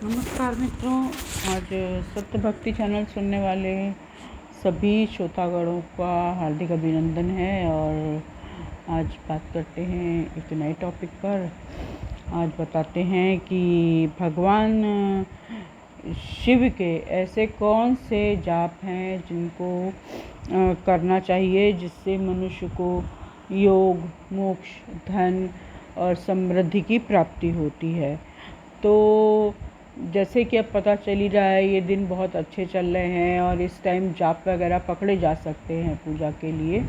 नमस्कार मित्रों। आज सत्य भक्ति चैनल सुनने वाले सभी श्रोतागणों का हार्दिक अभिनंदन है। और आज बात करते हैं एक नए टॉपिक पर। आज बताते हैं कि भगवान शिव के ऐसे कौन से जाप हैं जिनको करना चाहिए, जिससे मनुष्य को योग, मोक्ष, धन और समृद्धि की प्राप्ति होती है। तो जैसे कि अब पता चल ही रहा है, ये दिन बहुत अच्छे चल रहे हैं और इस टाइम जाप वगैरह पकड़े जा सकते हैं पूजा के लिए,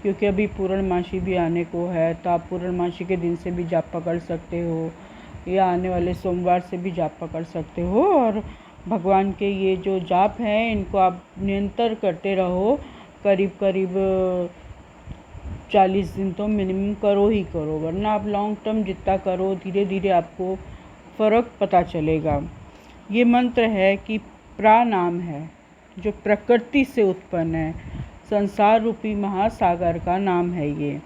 क्योंकि अभी पूर्णमासी भी आने को है। तो आप पूर्णमासी के दिन से भी जाप पकड़ सकते हो या आने वाले सोमवार से भी जाप पकड़ सकते हो। और भगवान के ये जो जाप हैं इनको आप निरंतर करते रहो। करीब करीब 40 दिन तो मिनिमम करो ही करो, वरना आप लॉन्ग टर्म जितना करो धीरे धीरे आपको फ़र्क पता चलेगा। ये मंत्र है कि प्राणाम है, जो प्रकृति से उत्पन्न है, संसार रूपी महासागर का नाम है। ये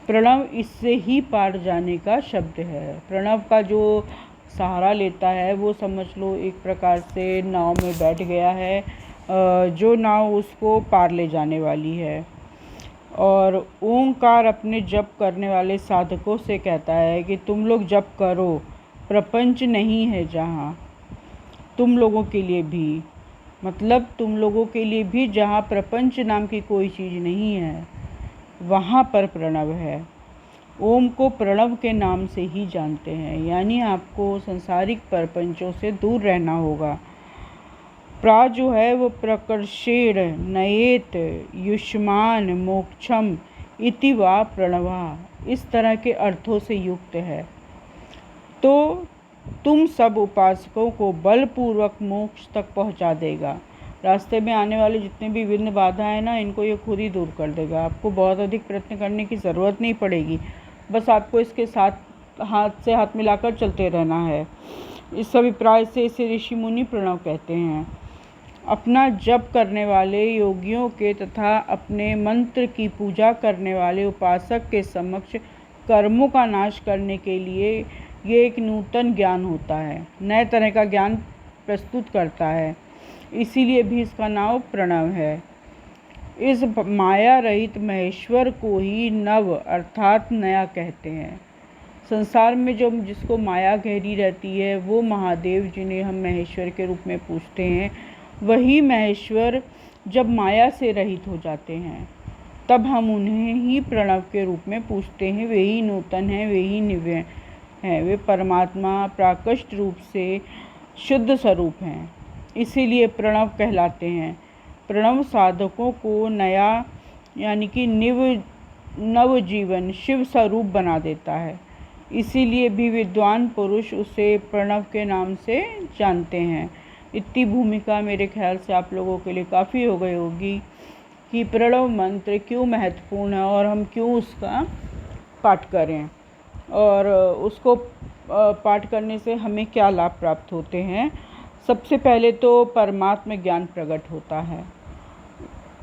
प्रणव इससे ही पार जाने का शब्द है। प्रणव का जो सहारा लेता है वो समझ लो एक प्रकार से नाव में बैठ गया है, जो नाव उसको पार ले जाने वाली है। और ओंकार अपने जप करने वाले साधकों से कहता है कि तुम लोग जप करो, प्रपंच नहीं है जहाँ, तुम लोगों के लिए भी, मतलब तुम लोगों के लिए भी जहाँ प्रपंच नाम की कोई चीज़ नहीं है, वहाँ पर प्रणव है। ओम को प्रणव के नाम से ही जानते हैं, यानी आपको सांसारिक प्रपंचों से दूर रहना होगा। प्रा जो है वो प्रकर्षेण नयेत युष्मान मोक्षम इति वा प्रणवा, इस तरह के अर्थों से युक्त है। तो तुम सब उपासकों को बलपूर्वक मोक्ष तक पहुंचा देगा। रास्ते में आने वाले जितने भी विघ्न बाधा है ना, इनको ये खुद ही दूर कर देगा। आपको बहुत अधिक प्रयत्न करने की ज़रूरत नहीं पड़ेगी, बस आपको इसके साथ हाथ से हाथ मिलाकर चलते रहना है। इस अभिप्राय से इसे ऋषि मुनि प्रणव कहते हैं। अपना जप करने वाले योगियों के तथा अपने मंत्र की पूजा करने वाले उपासक के समक्ष कर्मों का नाश करने के लिए ये एक नूतन ज्ञान होता है, नए तरह का ज्ञान प्रस्तुत करता है, इसीलिए भी इसका नाम प्रणव है। इस माया रहित महेश्वर को ही नव अर्थात नया कहते हैं। संसार में जो जिसको माया घेरी रहती है वो महादेव, जिन्हें हम महेश्वर के रूप में पूजते हैं, वही महेश्वर जब माया से रहित हो जाते हैं तब हम उन्हें ही प्रणव के रूप में पूजते हैं। वे ही नूतन हैं, वे ही निव्य हैं, वे परमात्मा प्राकृष्ट रूप से शुद्ध स्वरूप हैं, इसीलिए प्रणव कहलाते हैं। प्रणव साधकों को नया यानी कि नव जीवन शिव स्वरूप बना देता है, इसीलिए भी विद्वान पुरुष उसे प्रणव के नाम से जानते हैं। इतनी भूमिका मेरे ख्याल से आप लोगों के लिए काफ़ी हो गई होगी कि प्रणव मंत्र क्यों महत्वपूर्ण है और हम क्यों उसका पाठ करें, और उसको पाठ करने से हमें क्या लाभ प्राप्त होते हैं। सबसे पहले तो परमात्मा ज्ञान प्रकट होता है,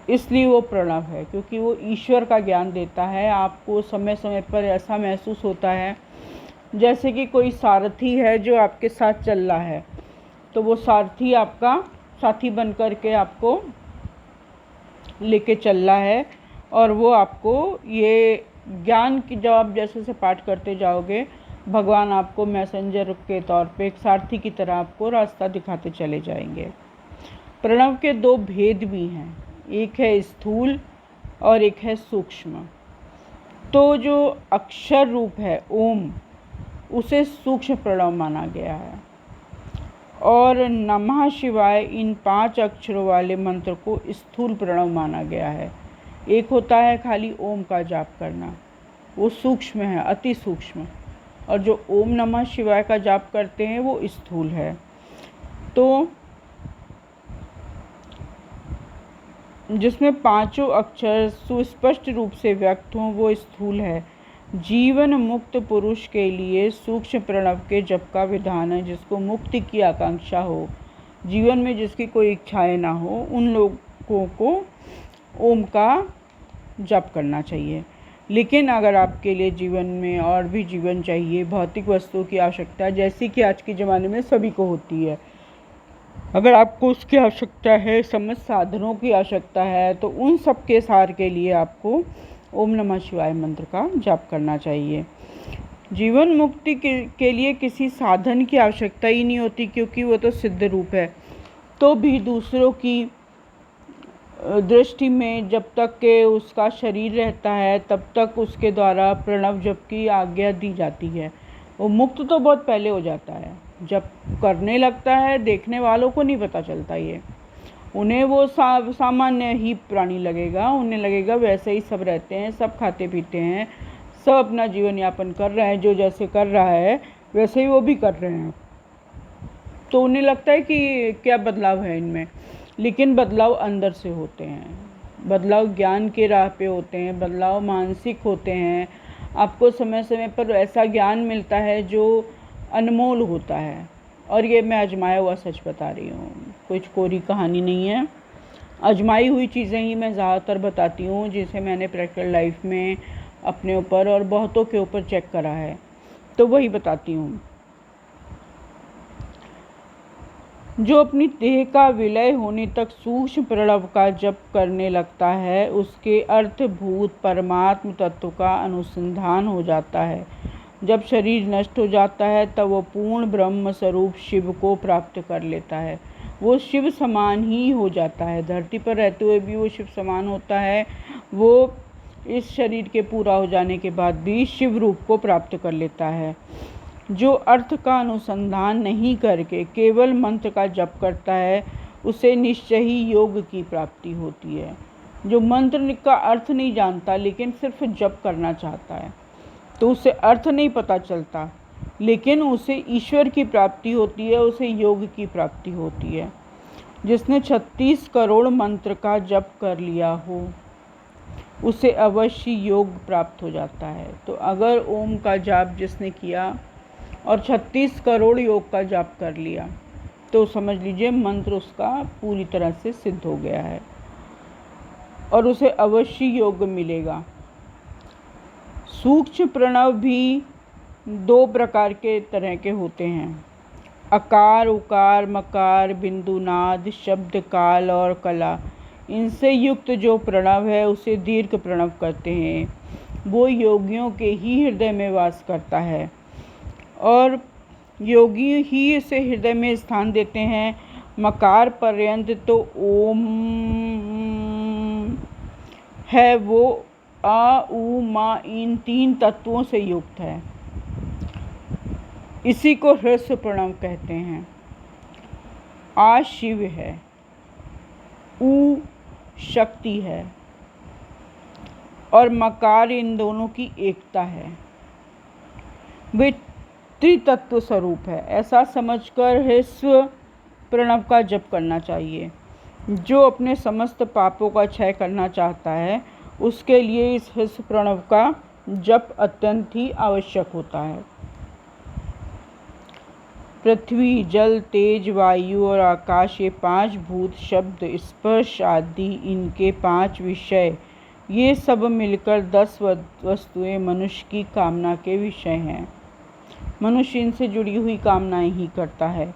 इसलिए वो प्रणव है, क्योंकि वो ईश्वर का ज्ञान देता है। आपको समय समय पर ऐसा महसूस होता है जैसे कि कोई सारथी है जो आपके साथ चल रहा है, तो वो सारथी आपका साथी बन कर के आपको लेके चल रहा है, और वो आपको ये ज्ञान की, जब आप जैसे जैसे पाठ करते जाओगे, भगवान आपको मैसेंजर के तौर पे एक सारथी की तरह आपको रास्ता दिखाते चले जाएंगे। प्रणव के दो भेद भी हैं, एक है स्थूल और एक है सूक्ष्म। तो जो अक्षर रूप है ओम, उसे सूक्ष्म प्रणव माना गया है, और नमः शिवाय इन 5 अक्षरों वाले मंत्र को स्थूल प्रणव माना गया है। एक होता है खाली ओम का जाप करना, वो सूक्ष्म है, अति सूक्ष्म, और जो ओम नमः शिवाय का जाप करते हैं वो स्थूल है। तो जिसमें 5 अक्षर सुस्पष्ट रूप से व्यक्त हों वो स्थूल है। जीवन मुक्त पुरुष के लिए सूक्ष्म प्रणव के जप का विधान है। जिसको मुक्ति की आकांक्षा हो, जीवन में जिसकी कोई इच्छाएं ना हो, उन लोगों को ओम का जप करना चाहिए। लेकिन अगर आपके लिए जीवन में और भी जीवन चाहिए, भौतिक वस्तुओं की आवश्यकता जैसी कि आज के ज़माने में सभी को होती है, अगर आपको उसकी आवश्यकता है, समस्त साधनों की आवश्यकता है, तो उन सब के सार के लिए आपको ओम नमः शिवाय मंत्र का जाप करना चाहिए। जीवन मुक्ति के लिए किसी साधन की आवश्यकता ही नहीं होती, क्योंकि वो तो सिद्ध रूप है। तो भी दूसरों की दृष्टि में जब तक के उसका शरीर रहता है तब तक उसके द्वारा प्रणव जप की आज्ञा दी जाती है। वो मुक्त तो बहुत पहले हो जाता है, जब करने लगता है देखने वालों को नहीं पता चलता। ये उन्हें वो सामान्य ही प्राणी लगेगा, उन्हें लगेगा वैसे ही सब रहते हैं, सब खाते पीते हैं, सब अपना जीवन यापन कर रहे हैं, जो जैसे कर रहा है वैसे ही वो भी कर रहे हैं। तो उन्हें लगता है कि क्या बदलाव है इनमें, लेकिन बदलाव अंदर से होते हैं, बदलाव ज्ञान के राह पे होते हैं, बदलाव मानसिक होते हैं। आपको समय समय पर ऐसा ज्ञान मिलता है जो अनमोल होता है, और ये मैं आजमाया हुआ सच बता रही हूँ, कुछ कोरी कहानी नहीं है। आजमाई हुई चीज़ें ही मैं ज़्यादातर बताती हूँ, जिसे मैंने प्रैक्टिकल लाइफ में अपने ऊपर और बहुतों के ऊपर चेक करा है, तो वही बताती हूँ। जो अपनी देह का विलय होने तक सूक्ष्म प्रणव का जप करने लगता है, उसके अर्थभूत परमात्म तत्व का अनुसंधान हो जाता है। जब शरीर नष्ट हो जाता है तब वो पूर्ण ब्रह्म स्वरूप शिव को प्राप्त कर लेता है। वो शिव समान ही हो जाता है, धरती पर रहते हुए भी वो शिव समान होता है। वो इस शरीर के पूरा हो जाने के बाद भी शिव रूप को प्राप्त कर लेता है। जो अर्थ का अनुसंधान नहीं करके केवल मंत्र का जप करता है, उसे निश्चय ही योग की प्राप्ति होती है। जो मंत्र का अर्थ नहीं जानता लेकिन सिर्फ जप करना चाहता है, तो उसे अर्थ नहीं पता चलता, लेकिन उसे ईश्वर की प्राप्ति होती है, उसे योग की प्राप्ति होती है। जिसने 36 करोड़ मंत्र का जप कर लिया हो, उसे अवश्य योग प्राप्त हो जाता है। तो अगर ओम का जाप जिसने किया और 36 करोड़ योग का जाप कर लिया, तो समझ लीजिए मंत्र उसका पूरी तरह से सिद्ध हो गया है और उसे अवश्य योग मिलेगा। सूक्ष्म प्रणव भी 2 प्रकार के तरह के होते हैं, अकार, उकार, मकार, बिंदुनाद, शब्द, काल और कला। इनसे युक्त जो प्रणव है उसे दीर्घ प्रणव कहते हैं। वो योगियों के ही हृदय में वास करता है और योगी ही इसे हृदय में स्थान देते हैं। मकार पर्यंत तो ओम है, वो आ, उ, मा इन 3 तत्वों से युक्त है। इसी को ह्रस्व प्रणव कहते हैं। आ शिव है, उ शक्ति है और मकार इन दोनों की एकता है। वे त्रितत्व स्वरूप है। ऐसा समझकर ह्रस्व प्रणव का जप करना चाहिए। जो अपने समस्त पापों का क्षय करना चाहता है, उसके लिए इस ह्रस्व प्रणव का जप अत्यंत ही आवश्यक होता है। पृथ्वी, जल, तेज, वायु और आकाश, ये 5 भूत, शब्द, स्पर्श आदि इनके 5 विषय, ये सब मिलकर 10 वस्तुएं मनुष्य की कामना के विषय हैं। मनुष्य इनसे जुड़ी हुई कामनाएं ही करता है।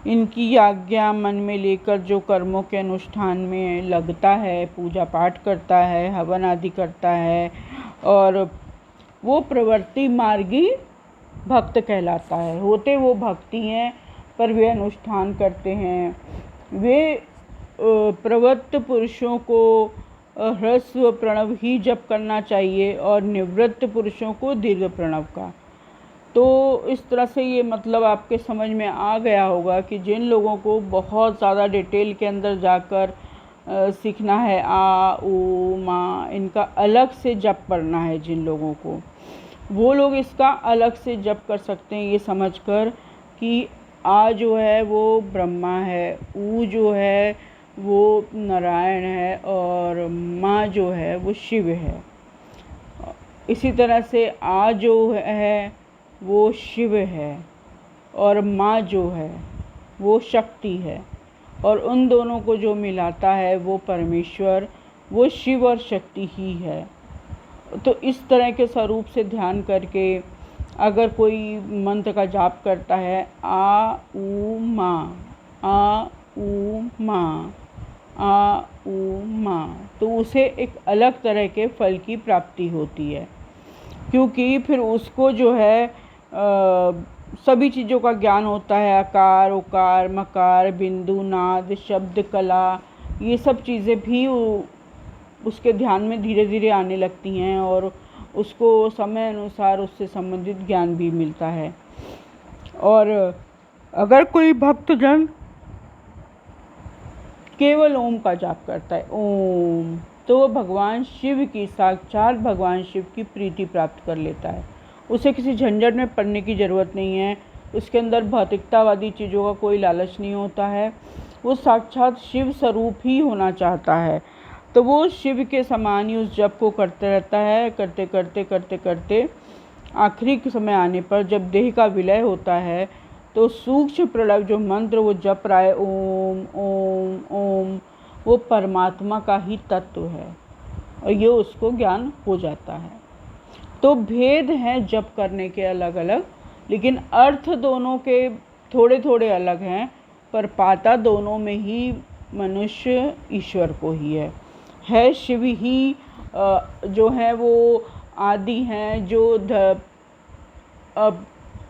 इनकी आज्ञा मन में लेकर जो कर्मों के अनुष्ठान में लगता है, पूजा पाठ करता है, हवन आदि करता है, और वो प्रवृत्ति मार्गी भक्त कहलाता है। होते वो भक्ति हैं पर वे अनुष्ठान करते हैं। वे प्रवृत्त पुरुषों को ह्रस्व प्रणव ही जप करना चाहिए और निवृत्त पुरुषों को दीर्घ प्रणव का। तो इस तरह से ये मतलब आपके समझ में आ गया होगा कि जिन लोगों को बहुत ज़्यादा डिटेल के अंदर जाकर सीखना है, आ, उ, मा, इनका अलग से जप करना है जिन लोगों को, वो लोग इसका अलग से जप कर सकते हैं, ये समझकर कि आ जो है वो ब्रह्मा है, उ जो है वो नारायण है और माँ जो है वो शिव है। इसी तरह से आ जो है वो शिव है और माँ जो है वो शक्ति है, और उन दोनों को जो मिलाता है वो परमेश्वर, वो शिव और शक्ति ही है। तो इस तरह के स्वरूप से ध्यान करके अगर कोई मंत्र का जाप करता है, आ ऊ माँ, आ ऊ माँ, आ ऊ माँ, तो उसे एक अलग तरह के फल की प्राप्ति होती है, क्योंकि फिर उसको जो है सभी चीज़ों का ज्ञान होता है। आकार, उकार, मकार, बिंदु, नाद, शब्द, कला, ये सब चीज़ें भी उसके ध्यान में धीरे धीरे आने लगती हैं और उसको समय अनुसार उससे संबंधित ज्ञान भी मिलता है। और अगर कोई भक्तजन केवल ओम का जाप करता है, ओम, तो वो भगवान शिव की, साक्षात भगवान शिव की प्रीति प्राप्त कर लेता है। उसे किसी झंझट में पड़ने की ज़रूरत नहीं है, उसके अंदर भौतिकतावादी चीज़ों का कोई लालच नहीं होता है, वो साक्षात शिव स्वरूप ही होना चाहता है। तो वो शिव के समान ही उस जप को करते रहता है, करते करते करते करते आखिरी के समय आने पर जब देह का विलय होता है तो सूक्ष्म प्रणव जो मंत्र वो जप रहा है, ओम ओम ओम, वो परमात्मा का ही तत्व है और ये उसको ज्ञान हो जाता है। तो भेद हैं जप करने के अलग अलग, लेकिन अर्थ दोनों के थोड़े थोड़े अलग हैं, पर पाता दोनों में ही मनुष्य ईश्वर को ही है शिव ही जो है वो आदि हैं, जो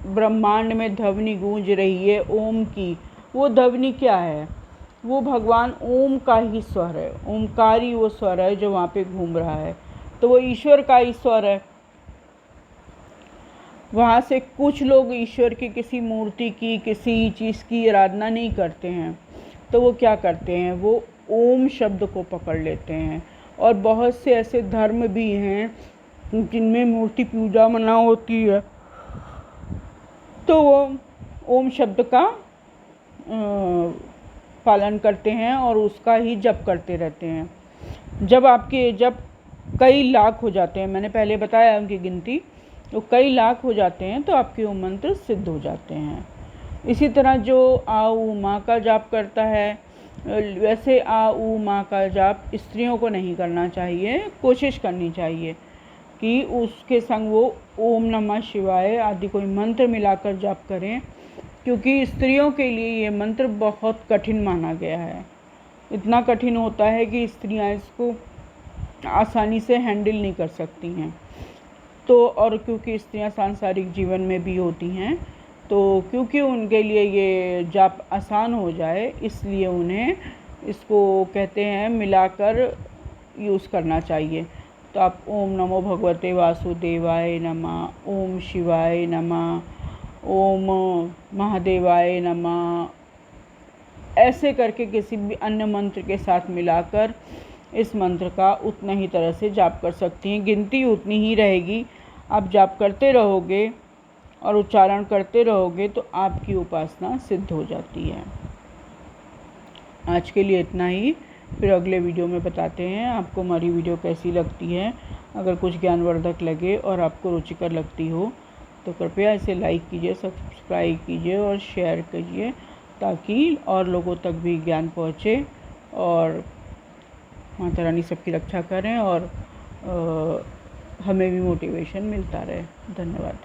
ब्रह्मांड में ध्वनि गूंज रही है ओम की, वो ध्वनि क्या है, वो भगवान ओम का ही स्वर है, ओमकारी वो स्वर है जो वहाँ पे घूम रहा है, तो वो ईश्वर का ही स्वर है। वहाँ से कुछ लोग ईश्वर की किसी मूर्ति की, किसी चीज़ की आराधना नहीं करते हैं, तो वो क्या करते हैं, वो ओम शब्द को पकड़ लेते हैं। और बहुत से ऐसे धर्म भी हैं जिनमें मूर्ति पूजा मना होती है, तो वो ओम शब्द का पालन करते हैं और उसका ही जप करते रहते हैं। जब कई लाख हो जाते हैं, मैंने पहले बताया उनकी गिनती, तो कई लाख हो जाते हैं तो आपके वो मंत्र सिद्ध हो जाते हैं। इसी तरह जो आ ऊ माँ का जाप करता है, वैसे आ ऊ माँ का जाप स्त्रियों को नहीं करना चाहिए, कोशिश करनी चाहिए कि उसके संग वो ओम नमः शिवाय आदि कोई मंत्र मिलाकर जाप करें, क्योंकि स्त्रियों के लिए ये मंत्र बहुत कठिन माना गया है। इतना कठिन होता है कि स्त्रियां इसको आसानी से हैंडल नहीं कर सकती हैं। तो और क्योंकि स्त्रियां सांसारिक जीवन में भी होती हैं, तो क्योंकि उनके लिए ये जाप आसान हो जाए, इसलिए उन्हें इसको कहते हैं मिलाकर यूज़ करना चाहिए। तो आप ओम नमो भगवते वासुदेवाय नमः, ओम शिवाय नमः, ओम महादेवाय नमः, ऐसे करके किसी भी अन्य मंत्र के साथ मिलाकर इस मंत्र का उतना ही तरह से जाप कर सकती हैं। गिनती उतनी ही रहेगी, आप जाप करते रहोगे और उच्चारण करते रहोगे तो आपकी उपासना सिद्ध हो जाती है। आज के लिए इतना ही, फिर अगले वीडियो में बताते हैं आपको हमारी वीडियो कैसी लगती है। अगर कुछ ज्ञानवर्धक लगे और आपको रुचिकर लगती हो तो कृपया इसे लाइक कीजिए, सब्सक्राइब कीजिए और शेयर कीजिए, ताकि और लोगों तक भी ज्ञान पहुँचे और माता रानी सबकी रक्षा करें और हमें भी मोटिवेशन मिलता रहे। धन्यवाद।